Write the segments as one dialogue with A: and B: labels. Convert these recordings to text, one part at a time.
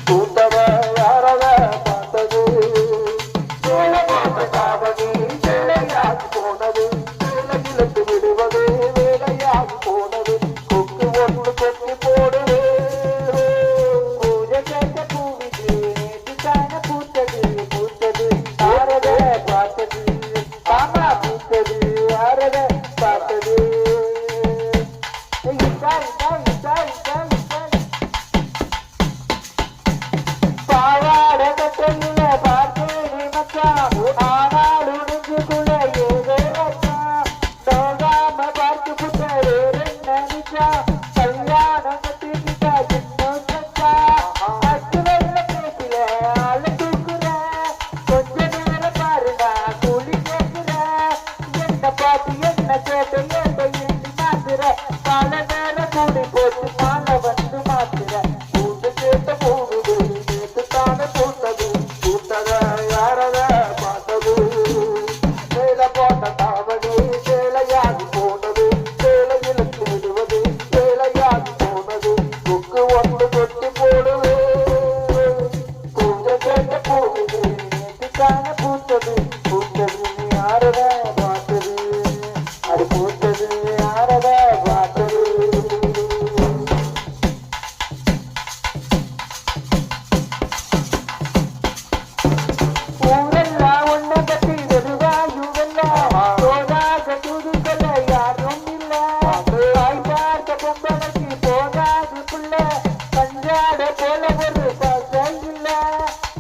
A: கூட்டவ யாரவ பார்த்தது சேலை போட்ட தாவணி சேலையாகி போனது சேலை இழுத்து விடுவது வேலையாகி போனது கொக்கு ஒன்று கொக்கி போடுவே பூஜை கேட்ட பூவிது நேற்றுக்கான பூத்தது பூத்தது யாரத பார்த்தது மாமா பூத்தது யாரத பார்த்தது பாவாட கட்டையில பார்த்தேனே மச்சான் ஆனால் உனக்குள்ள ஏதோ வச்சான் நோகாம பார்த்து புட்ட வேறென்ன நிச்சா கல்யாணம் கட்டிக்கிட்டா சின்ன சச்சா அட்டு வெள்ள பேசில ஆள தூக்குற கொஞ்ச நேரம் பாருடா கூலி கேட்குற என்ன பார்த்து என்ன கேட்ட ஏட்ட ஏண்டி மாத்துற பல நேரம் கூடி போட்டு மாலை வந்து மாத்துற கூட்டு கேட்ட போகுது நேற்று தானே பூத்தது கூட்டத யாரத பார்த்தது சேலை போட்ட தாவணி சேலையாகி போனது சேலை இழுத்து விடுவது சேலையாகி போனது கொக்கு ஒன்று கொட்டி போடுது பூஜை கேட்ட போகுது நேற்று தானே பூத்தது பூத்தது யாரத பார்த்தது அது பூத்தது யாரத பார்த்தது ஊரெல்லாம் ஒன்ன கட்டி வெறுவாயுவெல்லாம் போதாக தூதுக்கல யாரும் இல்ல தாய் பார்த்த பொம்பளைக்கு போகாது புள்ள பஞ்சாட போல ஒரு பாசம் இல்ல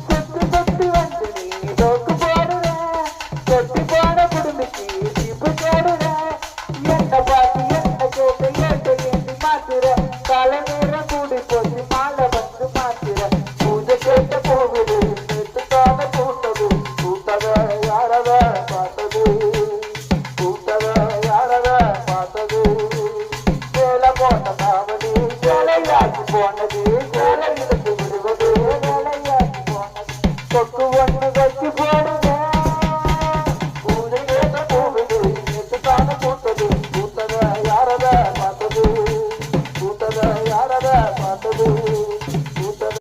A: சொத்து சொத்து வந்து நீ தோக்கு போடுற சொத்து போன குடும்பக்கு தீப்பு போடுற என்ன பார்த்து என்ன கேட்ட ஏட்ட ஏந்தி மாத்துற கால நேரம் கூடி போச்சு மாலை வந்து மாத்துற பூஜை கேட்ட போகுது நேற்று தானே பூத்தது கூட்டத யாரத பார்த்தது கூட்டத யாரத பார்த்தது சேலை போட்ட தாவணி சேலையாகி போனது சேலை இழுத்து